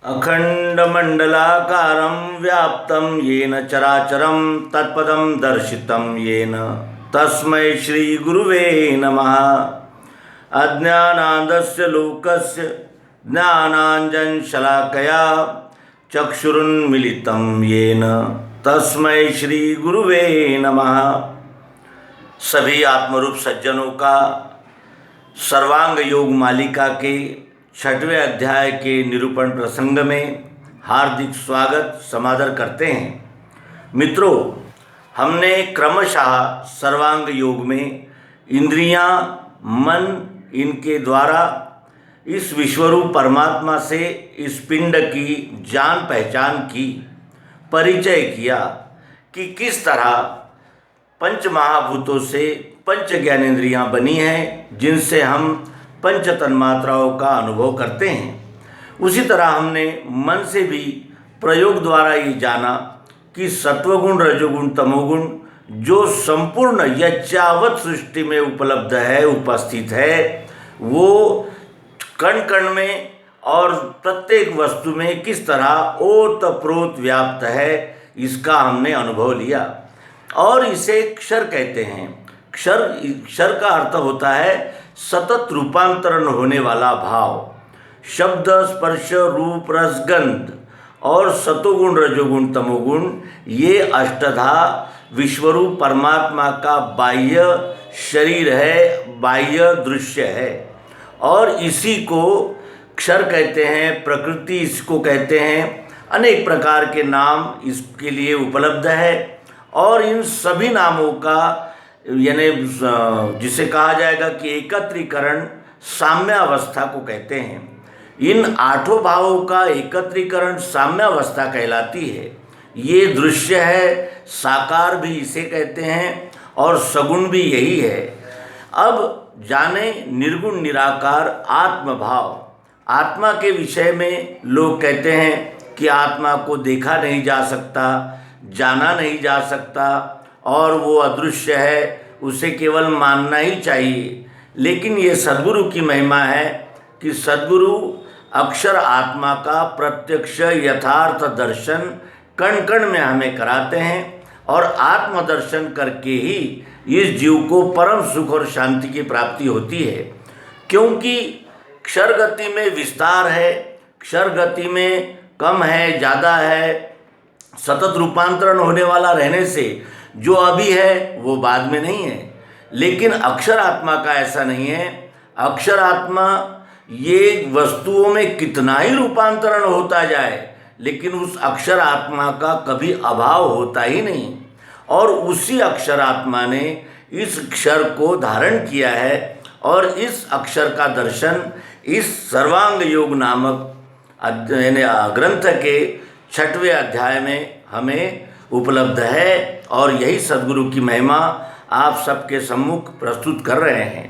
अखंडमंडलाकारं व्याप्तं येन चराचरं तत्पदं दर्शितं येन तस्मै श्रीगुरुवे नमः। अज्ञानान्दस्य लोकस्य ज्ञानाञ्जनशलाकया चक्षुरुन्मीलितं येन तस्मै श्रीगुरुवे नमः। सभी आत्मरूप सज्जनों का सर्वांग योग मालिका के 6वें अध्याय के निरूपण प्रसंग में हार्दिक स्वागत समादर करते हैं। मित्रों, हमने क्रमशः सर्वांग योग में इंद्रियां, मन, इनके द्वारा इस विश्वरूप परमात्मा से इस पिंड की जान पहचान की, परिचय किया कि किस तरह पंच महाभूतों से पंच ज्ञानेंद्रियां बनी हैं, जिनसे हम पंच तन्मात्राओं का अनुभव करते हैं। उसी तरह हमने मन से भी प्रयोग द्वारा ये जाना कि सत्वगुण, रजोगुण, तमोगुण जो संपूर्ण यच्चावत सृष्टि में उपलब्ध है, उपस्थित है, वो कण कण में और प्रत्येक वस्तु में किस तरह ओतप्रोत व्याप्त है, इसका हमने अनुभव लिया। और इसे क्षर कहते हैं। क्षर का अर्थ होता है सतत रूपांतरण होने वाला भाव। शब्द, स्पर्श, रूप, रस, गंध और सतोगुण, रजोगुण, तमोगुण ये अष्टधा विश्वरूप परमात्मा का बाह्य शरीर है, बाह्य दृश्य है। और इसी को क्षर कहते हैं, प्रकृति इसको कहते हैं। अनेक प्रकार के नाम इसके लिए उपलब्ध है। और इन सभी नामों का यानी जिसे कहा जाएगा कि एकत्रीकरण साम्यावस्था को कहते हैं। इन आठों भावों का एकत्रीकरण साम्यावस्था कहलाती है। ये दृश्य है, साकार भी इसे कहते हैं और सगुण भी यही है। अब जाने निर्गुण निराकार आत्मभाव। आत्मा के विषय में लोग कहते हैं कि आत्मा को देखा नहीं जा सकता, जाना नहीं जा सकता और वो अदृश्य है, उसे केवल मानना ही चाहिए। लेकिन ये सद्गुरु की महिमा है कि सद्गुरु अक्षर आत्मा का प्रत्यक्ष यथार्थ दर्शन कण कण में हमें कराते हैं और आत्मदर्शन करके ही इस जीव को परम सुख और शांति की प्राप्ति होती है। क्योंकि क्षर गति में विस्तार है, क्षर गति में कम है, ज़्यादा है। सतत रूपांतरण होने वाला रहने से जो अभी है वो बाद में नहीं है। लेकिन अक्षर आत्मा का ऐसा नहीं है। अक्षर आत्मा ये वस्तुओं में कितना ही रूपांतरण होता जाए, लेकिन उस अक्षर आत्मा का कभी अभाव होता ही नहीं। और उसी अक्षर आत्मा ने इस क्षर को धारण किया है और इस अक्षर का दर्शन इस सर्वांग योग नामक ग्रंथ के 6वें अध्याय में हमें उपलब्ध है। और यही सद्गुरु की महिमा आप सबके सम्मुख प्रस्तुत कर रहे हैं।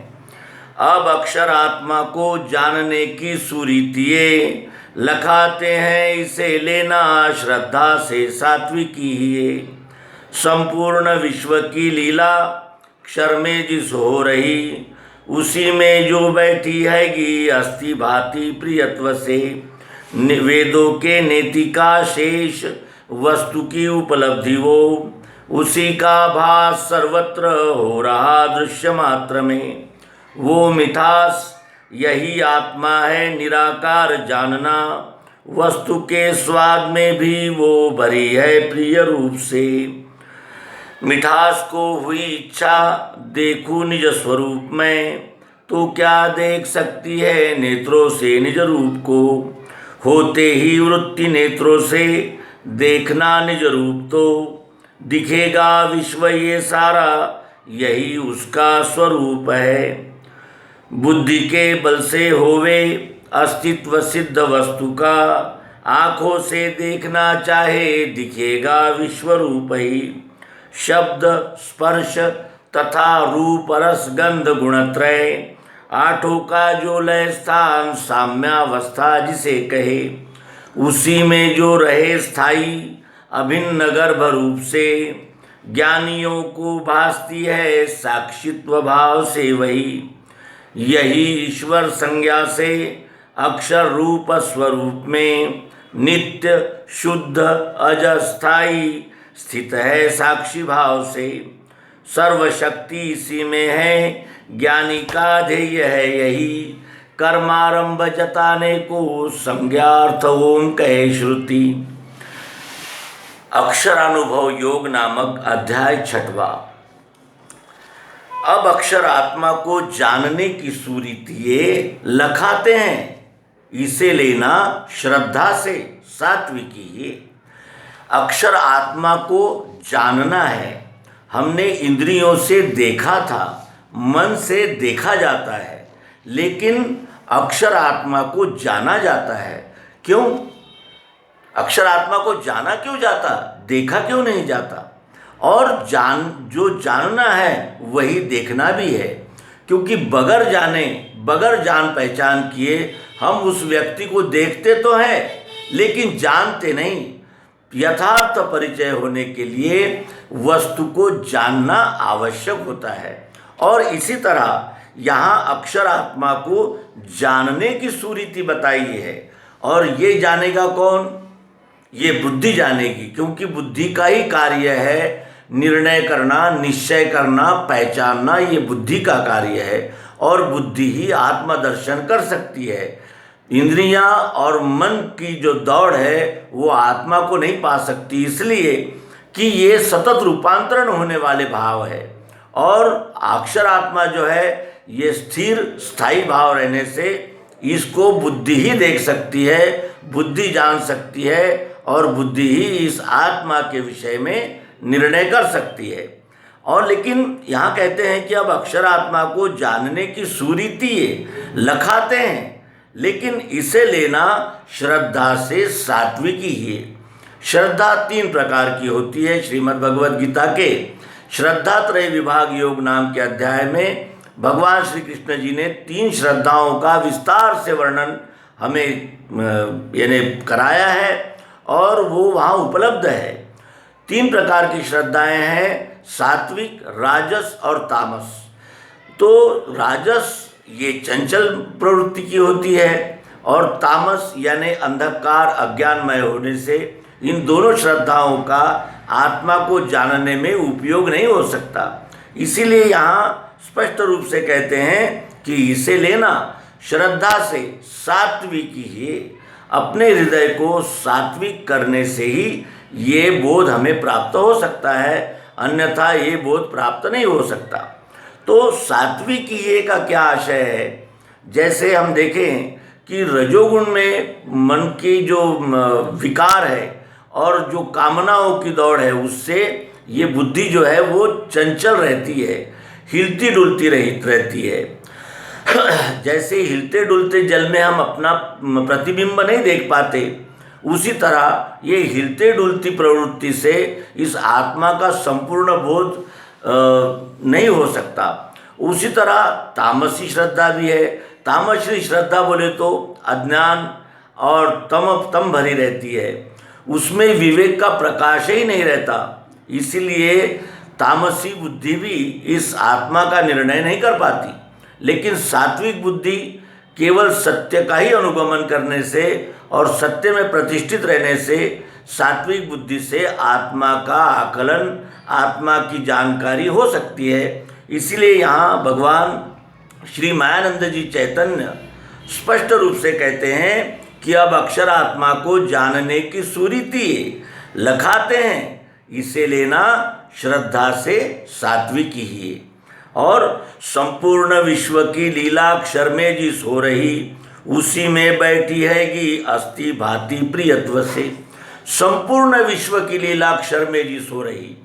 अब अक्षर आत्मा को जानने की सुरीतिये लखाते हैं, इसे लेना श्रद्धा से सात्विकी ही। संपूर्ण विश्व की लीला क्षर में जिस हो रही, उसी में जो बैठी हैगी अस्थि भांति प्रियत्व से। वेदों के नेति का शेष वस्तु की उपलब्धि वो, उसी का भास सर्वत्र हो रहा दृश्य मात्र में। वो मिठास यही आत्मा है निराकार जानना, वस्तु के स्वाद में भी वो भरी है प्रिय रूप से। मिठास को हुई इच्छा देखूं निज स्वरूप में, तो क्या देख सकती है नेत्रों से निज रूप को। होते ही वृत्ति नेत्रों से देखना निज रूप, तो दिखेगा विश्व ये सारा यही उसका स्वरूप है। बुद्धि के बल से होवे अस्तित्व सिद्ध वस्तु का, आँखों से देखना चाहे दिखेगा विश्व रूप ही। शब्द, स्पर्श तथा रूप, रस, गंध गुणत्रय आठों का जो लय स्थान साम्यावस्था जिसे कहे, उसी में जो रहे स्थायी अभिन्न गर्भ रूप से। ज्ञानियों को भासती है साक्षित्व भाव से वही, यही ईश्वर संज्ञा से अक्षर रूप स्वरूप में नित्य शुद्ध अजस्थाई स्थित है साक्षी भाव से। सर्वशक्ति इसी में है, ज्ञानी का ध्येय है यही। कर्मारंभ जताने को संज्ञार्थ ओम कहे श्रुति। अक्षरानुभव योग नामक अध्याय 6वां। अब अक्षर आत्मा को जानने की सुरीति ये लखाते हैं, इसे लेना श्रद्धा से सात्विकी ये। अक्षर आत्मा को जानना है। हमने इंद्रियों से देखा था, मन से देखा जाता है, लेकिन अक्षर आत्मा को जाना जाता है। क्यों? अक्षर आत्मा को जाना क्यों जाता, देखा क्यों नहीं जाता? और जो जानना है वही देखना भी है, क्योंकि बगैर जाने बगैर जान पहचान किए हम उस व्यक्ति को देखते तो हैं लेकिन जानते नहीं। यथार्थ परिचय होने के लिए वस्तु को जानना आवश्यक होता है। और इसी तरह यहाँ अक्षर आत्मा को जानने की सुरीति बताई है। और ये जानेगा कौन? ये बुद्धि जानेगी, क्योंकि बुद्धि का ही कार्य है निर्णय करना, निश्चय करना, पहचानना। ये बुद्धि का कार्य है और बुद्धि ही आत्मदर्शन कर सकती है। इंद्रियां और मन की जो दौड़ है वो आत्मा को नहीं पा सकती, इसलिए कि ये सतत रूपांतरण होने वाले भाव है। और अक्षर आत्मा जो है ये स्थिर स्थायी भाव रहने से इसको बुद्धि ही देख सकती है, बुद्धि जान सकती है, और बुद्धि ही इस आत्मा के विषय में निर्णय कर सकती है। और लेकिन यहाँ कहते हैं कि अब अक्षर आत्मा को जानने की सुरीति ये लखाते हैं, लेकिन इसे लेना श्रद्धा से सात्विकी ही है। श्रद्धा 3 प्रकार की होती है। श्रीमद् भगवद गीता के श्रद्धात्रय विभाग योग नाम के अध्याय में भगवान श्री कृष्ण जी ने 3 श्रद्धाओं का विस्तार से वर्णन हमें यानी कराया है, और वो वहाँ उपलब्ध है। 3 प्रकार की श्रद्धाएं हैं, सात्विक, राजस और तामस। तो राजस ये चंचल प्रवृत्ति की होती है, और तामस यानी अंधकार अज्ञानमय होने से इन दोनों श्रद्धाओं का आत्मा को जानने में उपयोग नहीं हो सकता। इसीलिए यहाँ स्पष्ट रूप से कहते हैं कि इसे लेना श्रद्धा से सात्विकी ही। अपने हृदय को सात्विक करने से ही ये बोध हमें प्राप्त हो सकता है, अन्यथा ये बोध प्राप्त नहीं हो सकता। तो सात्विक ये का क्या आशय है? जैसे हम देखें कि रजोगुण में मन की जो विकार है और जो कामनाओं की दौड़ है, उससे ये बुद्धि जो है वो चंचल रहती है, हिलती डुलती रहती है। जैसे हिलते डुलते जल में हम अपना प्रतिबिंब नहीं देख पाते, उसी तरह ये हिलते डुलती प्रवृत्ति से इस आत्मा का संपूर्ण बोध नहीं हो सकता। उसी तरह तामसी श्रद्धा भी है। तामसी श्रद्धा बोले तो अज्ञान और तम भरी रहती है, उसमें विवेक का प्रकाश ही नहीं रहता। इसीलिए तामसी बुद्धि भी इस आत्मा का निर्णय नहीं कर पाती। लेकिन सात्विक बुद्धि केवल सत्य का ही अनुगमन करने से और सत्य में प्रतिष्ठित रहने से, सात्विक बुद्धि से आत्मा का आकलन, आत्मा की जानकारी हो सकती है। इसीलिए यहाँ भगवान श्री मायानंद जी चैतन्य स्पष्ट रूप से कहते हैं कि अब अक्षर आत्मा को जानने की सुरीति लखाते हैं, इसे लेना श्रद्धा से सात्विकी ही है। और संपूर्ण विश्व की लीला अक्षर में जिस हो रही, उसी में बैठी हैगी अस्थि भांति प्रियत्व से। संपूर्ण विश्व की लीला अक्षर में जिस हो रही,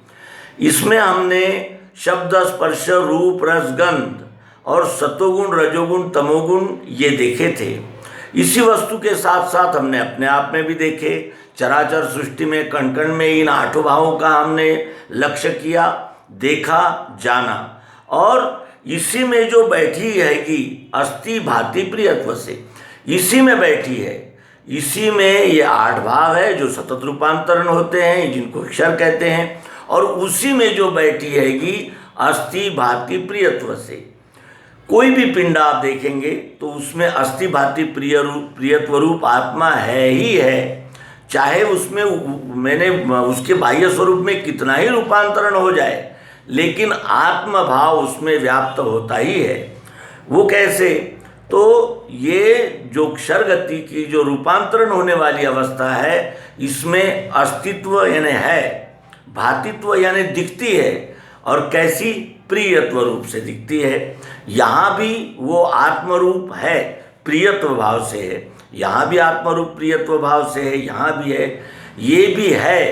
इसमें हमने शब्द स्पर्श रूप रस गंध और सतोगुण रजोगुण तमोगुण ये देखे थे। इसी वस्तु के साथ साथ हमने अपने आप में भी देखे। चराचर सृष्टि में कण कण में इन 8 भावों का हमने लक्ष्य किया, देखा, जाना। और इसी में जो बैठी हैगी अस्थि भांति प्रियत्व से, इसी में बैठी है। इसी में ये 8 भाव है जो सतत रूपांतरण होते हैं, जिनको अक्षर कहते हैं। और उसी में जो बैठी हैगी अस्थि भांति प्रियत्व से। कोई भी पिंड आप देखेंगे तो उसमें अस्थि भांति प्रियत्व रूप आत्मा है ही है। चाहे उसमें मैंने उसके बाह्य स्वरूप में कितना ही रूपांतरण हो जाए, लेकिन आत्म भाव उसमें व्याप्त होता ही है। वो कैसे? तो ये जो क्षर गति की जो रूपांतरण होने वाली अवस्था है, इसमें अस्तित्व यानी है, भातित्व यानी दिखती है, और कैसी? प्रियत्व रूप से दिखती है। यहाँ भी वो आत्मरूप है, प्रियत्व भाव से है। यहाँ भी आत्मरूप प्रियत्व भाव से है, यहाँ भी है, ये भी है,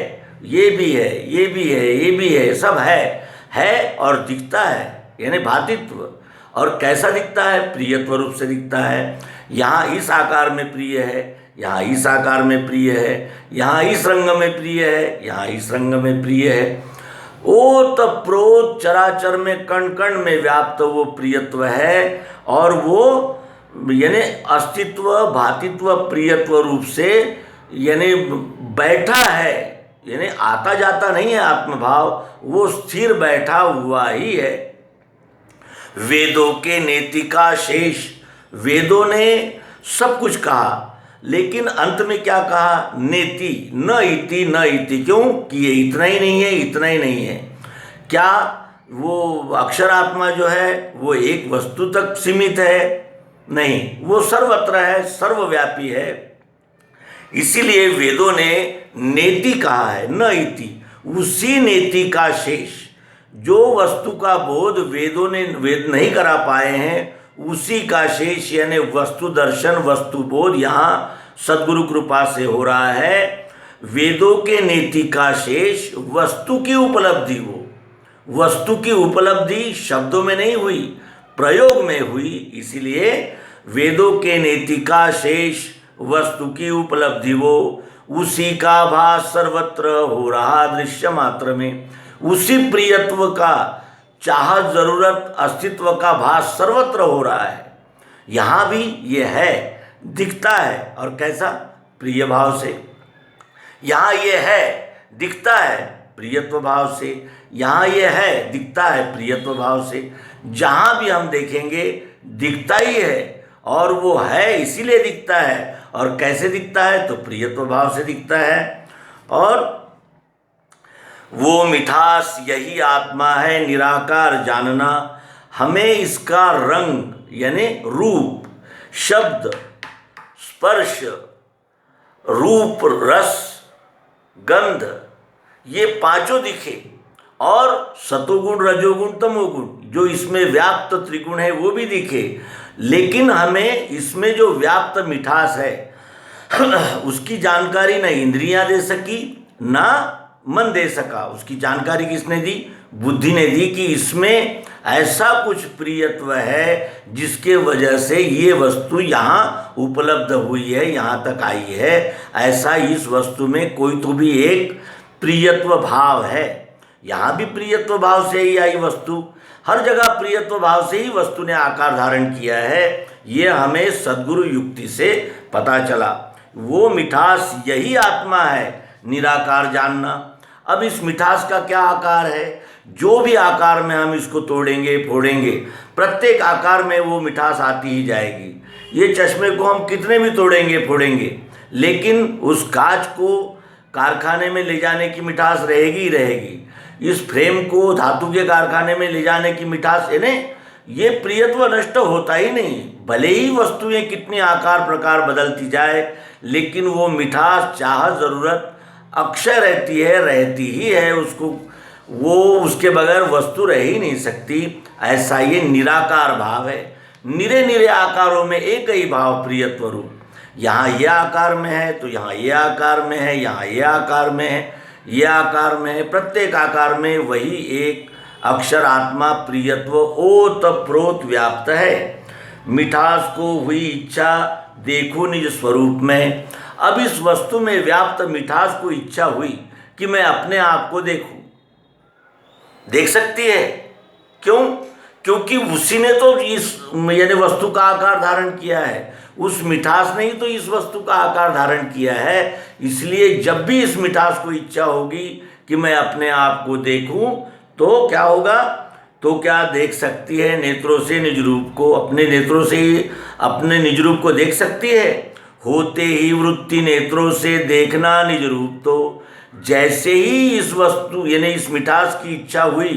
ये भी है, ये भी है, ये भी है, सब है और दिखता है, यानी भातित्व। और कैसा दिखता है? प्रियत्व रूप से दिखता है। यहाँ इस आकार में प्रिय है, यहाँ इस आकार में प्रिय है, यहाँ इस रंग में प्रिय है, यहाँ इस रंग में प्रिय है। ओत प्रोत चराचर में कण कण में व्याप्त वो प्रियत्व है, और वो यानी अस्तित्व, भातित्व, प्रियत्व रूप से यानी बैठा है, यानी आता जाता नहीं है आत्मभाव, वो स्थिर बैठा हुआ ही है। वेदों के नेतिका शेष, वेदों ने सब कुछ कहा, लेकिन अंत में क्या कहा? नेति, न इति, न इति। क्यों? कि ये इतना ही नहीं है, इतना ही नहीं है। क्या वो अक्षरात्मा जो है वो एक वस्तु तक सीमित है? नहीं, वो सर्वत्र है, सर्वव्यापी है। इसीलिए वेदों ने नेति कहा है, न इति। उसी नेति का शेष, जो वस्तु का बोध वेदों ने वेद नहीं करा पाए हैं, उसी का शेष यानी वस्तु दर्शन, वस्तु बोध यहाँ सद्गुरु कृपा से हो रहा है। वेदों के नेति का शेष वस्तु की उपलब्धि, वो वस्तु की उपलब्धि शब्दों में नहीं हुई, प्रयोग में हुई। इसलिए वेदों के नेति का शेष वस्तु की उपलब्धि, वो उसी का भास सर्वत्र हो रहा दृश्य मात्र में। उसी प्रियत्व का चाहत, जरूरत, अस्तित्व का भास सर्वत्र हो रहा है। यहाँ भी ये है, दिखता है, और कैसा? प्रिय भाव से। यहाँ ये है, दिखता है प्रियत्व भाव से, यहाँ ये है, दिखता है प्रियत्व भाव से। जहाँ भी हम देखेंगे दिखता ही है, और वो है इसीलिए दिखता है। और कैसे दिखता है? तो प्रियत्व भाव से दिखता है। और वो मिठास यही आत्मा है, निराकार जानना। हमें इसका रंग यानी रूप, शब्द, स्पर्श, रूप, रस, गंध, ये पांचों दिखे, और सतोगुण, रजोगुण, तमोगुण जो इसमें व्याप्त त्रिगुण है वो भी दिखे। लेकिन हमें इसमें जो व्याप्त मिठास है उसकी जानकारी न इंद्रियां दे सकी, ना मन दे सका। उसकी जानकारी किसने दी? बुद्धि ने दी, कि इसमें ऐसा कुछ प्रियत्व है जिसके वजह से ये वस्तु यहाँ उपलब्ध हुई है, यहाँ तक आई है। ऐसा इस वस्तु में कोई तो भी एक प्रियत्व भाव है। यहाँ भी प्रियत्व भाव से ही आई वस्तु, हर जगह प्रियत्व भाव से ही वस्तु ने आकार धारण किया है। ये हमें सद्गुरु युक्ति से पता चला। वो मिठास यही आत्मा है, निराकार जानना। अब इस मिठास का क्या आकार है? जो भी आकार में हम इसको तोड़ेंगे, फोड़ेंगे, प्रत्येक आकार में वो मिठास आती ही जाएगी। ये चश्मे को हम कितने भी तोड़ेंगे, फोड़ेंगे, लेकिन उस कांच को कारखाने में ले जाने की मिठास रहेगी ही रहेगी। इस फ्रेम को धातु के कारखाने में ले जाने की मिठास, यानी ये प्रियत्व नष्ट होता ही नहीं। भले ही वस्तुएं कितनी आकार प्रकार बदलती जाए, लेकिन वो मिठास, चाहत, ज़रूरत अक्षय रहती ही है। उसको वो उसके बगैर वस्तु रह ही नहीं सकती। ऐसा ये निराकार भाव है। निरे निरे आकारों में एक ही भाव, प्रियत्व रूप। यहाँ ये आकार में है तो यहाँ ये आकार में है, यहाँ ये आकार में है, ये आकार में है। प्रत्येक आकार में वही एक अक्षर आत्मा प्रियत्व ओत प्रोत व्याप्त है। मिठास को हुई इच्छा देखो निज स्वरूप में। अब इस वस्तु में व्याप्त मिठास को इच्छा हुई कि मैं अपने आप को देखूं। देख सकती है। क्यों? क्योंकि उसी ने तो इस यानी वस्तु का आकार धारण किया है। उस मिठास ने ही तो इस वस्तु का आकार धारण किया है। इसलिए जब भी इस मिठास को इच्छा होगी कि मैं अपने आप को देखूं, तो क्या होगा? तो क्या देख सकती है? नेत्रों से निज रूप को, अपने नेत्रों से ही अपने निज रूप को देख सकती है। होते ही वृत्ति नेत्रों से देखना निज रूप। तो जैसे ही इस वस्तु यानी इस मिठास की इच्छा हुई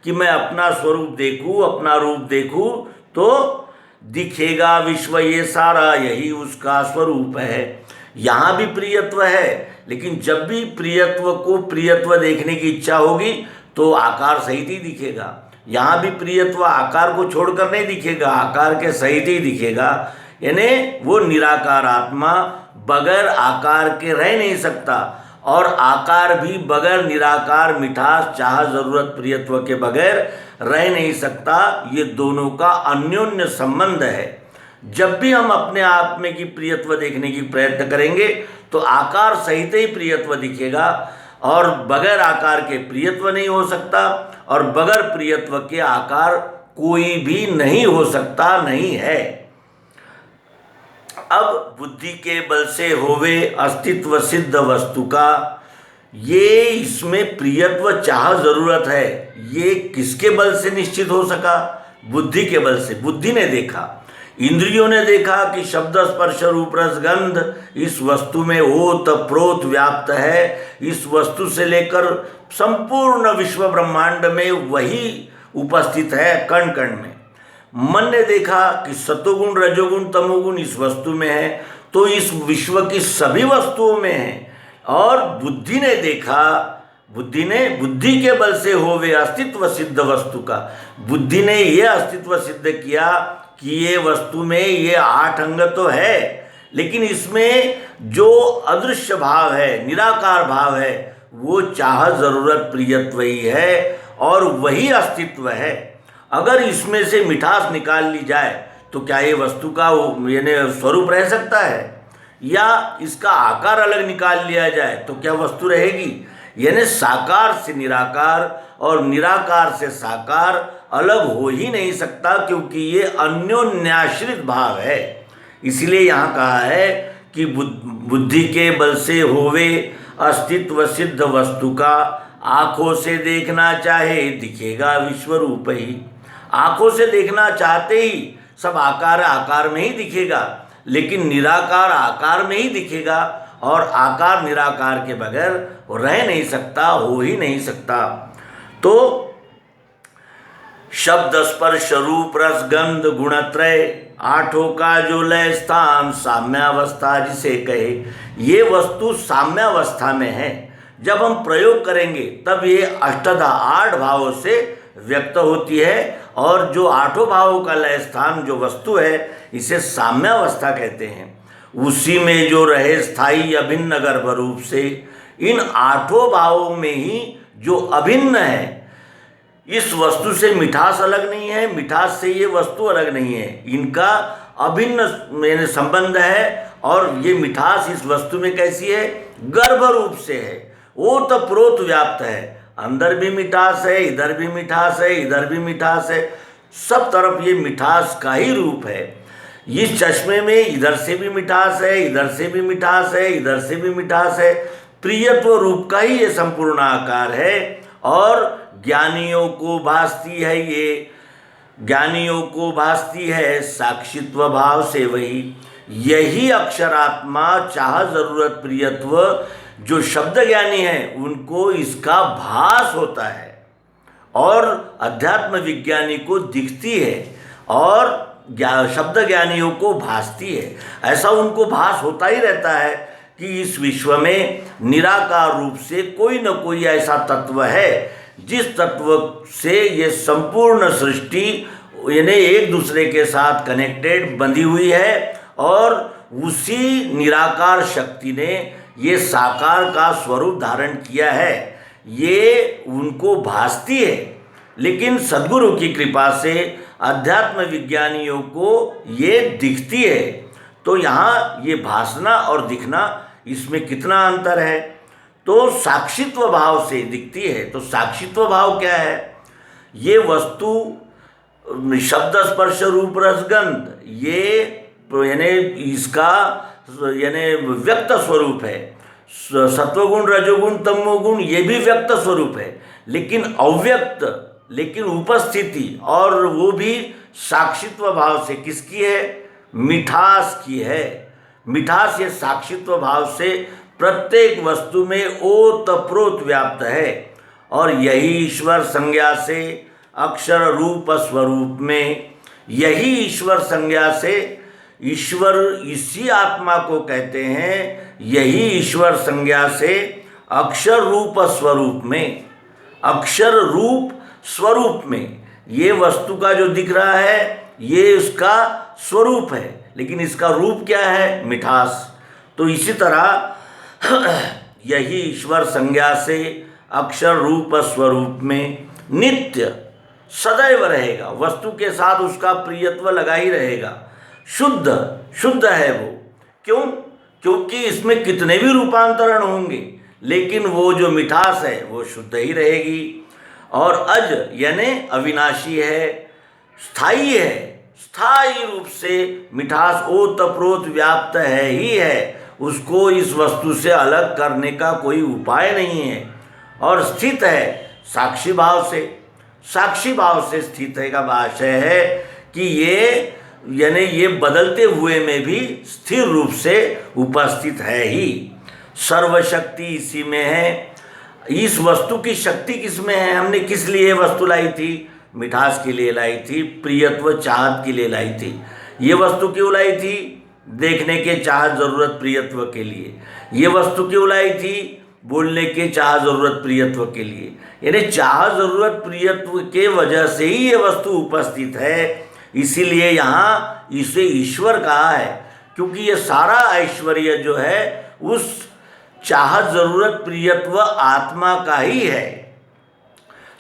कि मैं अपना स्वरूप देखूं, अपना रूप देखूं, तो दिखेगा विश्व ये सारा, यही उसका स्वरूप है। यहाँ भी प्रियत्व है, लेकिन जब भी प्रियत्व को प्रियत्व देखने की इच्छा होगी तो आकार सहित ही दिखेगा। यहाँ भी प्रियत्व आकार को छोड़कर नहीं दिखेगा, आकार के सहित ही दिखेगा। यानी वो निराकार आत्मा बगैर आकार के रह नहीं सकता, और आकार भी बगैर निराकार मिठास चाह जरूरत प्रियत्व के बगैर रह नहीं सकता। ये दोनों का अन्योन्य संबंध है। जब भी हम अपने आप में की प्रियत्व देखने की प्रयत्न करेंगे तो आकार सहित ही प्रियत्व दिखेगा, और बगैर आकार के प्रियत्व नहीं हो सकता, और बगैर प्रियत्व के आकार कोई भी नहीं हो सकता, नहीं है। अब बुद्धि के बल से होवे अस्तित्व सिद्ध वस्तु का, ये इसमें प्रियत्व चाह जरूरत है, ये किसके बल से निश्चित हो सका? बुद्धि के बल से। बुद्धि ने देखा, इंद्रियों ने देखा कि शब्द स्पर्श रूप रस गंध इस वस्तु में ओत प्रोत व्याप्त है। इस वस्तु से लेकर संपूर्ण विश्व ब्रह्मांड में वही उपस्थित है, कण कण में। मन ने देखा कि सतोगुण रजोगुण तमोगुण इस वस्तु में है, तो इस विश्व की सभी वस्तुओं में है। और बुद्धि ने देखा, बुद्धि के बल से होवे अस्तित्व सिद्ध वस्तु का, बुद्धि ने यह अस्तित्व सिद्ध किया कि ये वस्तु में ये 8 अंग तो है, लेकिन इसमें जो अदृश्य भाव है, निराकार भाव है, वो चाह जरूरत प्रियत्व ही है, और वही अस्तित्व है। अगर इसमें से मिठास निकाल ली जाए तो क्या ये वस्तु का यानी स्वरूप रह सकता है? या इसका आकार अलग निकाल लिया जाए तो क्या वस्तु रहेगी? यानी साकार से निराकार और निराकार से साकार अलग हो ही नहीं सकता, क्योंकि ये अन्योन्याश्रित भाव है। इसीलिए यहाँ कहा है कि बुद्धि के बल से होवे अस्तित्व सिद्ध वस्तु का, आंखों से देखना चाहे दिखेगा विश्व रूप ही। आंखों से देखना चाहते ही सब आकार आकार में ही दिखेगा, लेकिन निराकार आकार में ही दिखेगा, और आकार निराकार के बगैर रह नहीं सकता, हो ही नहीं सकता। तो शब्द स्पर्श रूप रस गंध गुणत्रय 8 का जो लय स्थान साम्यावस्था जिसे कहे, ये वस्तु साम्यावस्था में है। जब हम प्रयोग करेंगे तब ये अष्टधा 8 भावों से व्यक्त होती है, और जो 8 भावों का लय स्थान जो वस्तु है इसे साम्यावस्था कहते हैं। उसी में जो रहे स्थायी अभिन्न गर्भ रूप से, इन 8 भावों में ही जो अभिन्न है, इस वस्तु से मिठास अलग नहीं है, मिठास से ये वस्तु अलग नहीं है, इनका अभिन्न संबंध है। और ये मिठास इस वस्तु में कैसी है? गर्भ रूप से है, ओत प्रोत व्याप्त है। अंदर भी मिठास है, इधर भी मिठास है, इधर भी मिठास है, सब तरफ ये मिठास का ही रूप है। इस चश्मे में इधर से भी मिठास है, इधर से भी मिठास है, इधर से भी मिठास है। प्रियत्व रूप का ही ये संपूर्ण आकार है, और ज्ञानियों को भासती है, ये ज्ञानियों को भासती है साक्षित्व भाव से वही। यही अक्षरात्मा चाह जरूरत प्रियत्व जो शब्द ज्ञानी है उनको इसका भास होता है, और अध्यात्म विज्ञानी को दिखती है, और शब्द ज्ञानियों को भासती है। ऐसा उनको भास होता ही रहता है कि इस विश्व में निराकार रूप से कोई न कोई ऐसा तत्व है जिस तत्व से ये संपूर्ण सृष्टि यानी एक दूसरे के साथ कनेक्टेड बंधी हुई है, और उसी निराकार शक्ति ने ये साकार का स्वरूप धारण किया है। ये उनको भासती है, लेकिन सद्गुरु की कृपा से अध्यात्म विज्ञानियों को ये दिखती है। तो यहाँ ये भासना और दिखना, इसमें कितना अंतर है? तो साक्षित्व भाव से दिखती है। तो साक्षित्व भाव क्या है? ये वस्तु शब्द स्पर्श रूप रसगंध, ये यानी इसका यानी व्यक्त स्वरूप है। सत्वगुण रजोगुण तमोगुण ये भी व्यक्त स्वरूप है, लेकिन अव्यक्त, लेकिन उपस्थिति, और वो भी साक्षित्व भाव से किसकी है? मिठास की है। मिठास ये साक्षित्व भाव से प्रत्येक वस्तु में ओतप्रोत व्याप्त है और यही ईश्वर संज्ञा से अक्षर रूप स्वरूप में, यही ईश्वर संज्ञा से ईश्वर इसी आत्मा को कहते हैं, यही ईश्वर संज्ञा से अक्षर रूप स्वरूप में, अक्षर रूप स्वरूप में ये वस्तु का जो दिख रहा है ये उसका स्वरूप है, लेकिन इसका रूप क्या है? मिठास। तो इसी तरह यही ईश्वर संज्ञा से अक्षर रूप स्वरूप में नित्य सदैव रहेगा, वस्तु के साथ उसका प्रियत्व लगा ही रहेगा। शुद्ध शुद्ध है वो। क्यों? क्योंकि इसमें कितने भी रूपांतरण होंगे लेकिन वो जो मिठास है वो शुद्ध ही रहेगी। और अज यानी अविनाशी है, स्थायी है, स्थायी रूप से मिठास ओतप्रोत व्याप्त है ही है, उसको इस वस्तु से अलग करने का कोई उपाय नहीं है। और स्थित है साक्षी भाव से, साक्षी भाव से स्थित है का आशय है कि ये यानी ये बदलते हुए में भी स्थिर रूप से उपस्थित है ही। सर्वशक्ति इसी में है। इस वस्तु की शक्ति किस में है? हमने किस लिए वस्तु लाई थी? मिठास के लिए लाई थी, प्रियत्व चाहत के लिए लाई थी। ये वस्तु क्यों लाई थी? देखने के चाहत ज़रूरत प्रियत्व के लिए। ये वस्तु क्यों लाई थी? बोलने के चाह ज़रूरत प्रियत्व के लिए। यानी चाह ज़रूरत प्रियत्व के वजह से ही ये वस्तु उपस्थित है, इसीलिए यहाँ इसे ईश्वर कहा है, क्योंकि ये सारा ऐश्वर्य जो है उस चाहत ज़रूरत प्रियत्व आत्मा का ही है।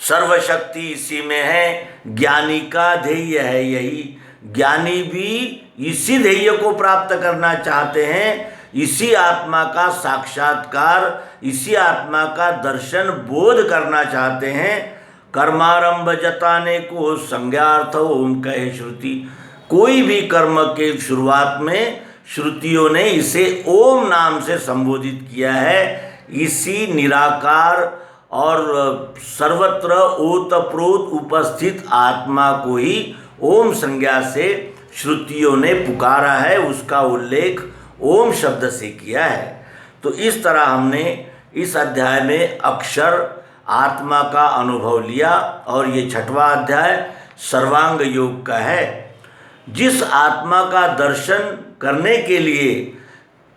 सर्वशक्ति इसी में है, ज्ञानी का ध्येय है यही। ज्ञानी भी इसी ध्येय को प्राप्त करना चाहते हैं, इसी आत्मा का साक्षात्कार, इसी आत्मा का दर्शन बोध करना चाहते हैं। कर्मारंभ जताने को संज्ञार्थ ओम कहे श्रुति। कोई भी कर्म के शुरुआत में श्रुतियों ने इसे ओम नाम से संबोधित किया है। इसी निराकार और सर्वत्र ओतप्रोत उपस्थित आत्मा को ही ओम संज्ञा से श्रुतियों ने पुकारा है, उसका उल्लेख ओम शब्द से किया है। तो इस तरह हमने इस अध्याय में अक्षर आत्मा का अनुभव लिया और ये 6वां अध्याय सर्वांग योग का है। जिस आत्मा का दर्शन करने के लिए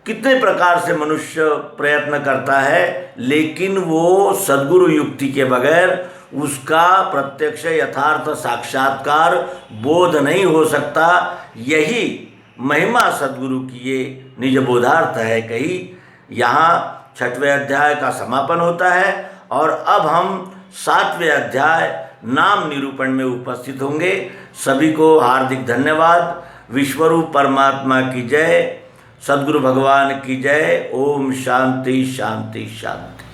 कितने प्रकार से मनुष्य प्रयत्न करता है, लेकिन वो सद्गुरु युक्ति के बगैर उसका प्रत्यक्ष यथार्थ साक्षात्कार बोध नहीं हो सकता। यही महिमा सद्गुरु की ये निज बोधार्थ है कही। यहाँ 6वें अध्याय का समापन होता है और अब हम 7वें अध्याय नाम निरूपण में उपस्थित होंगे। सभी को हार्दिक धन्यवाद। विश्वरूप परमात्मा की जय, सद्गुरु भगवान की जय। ओम शांति शांति शांति।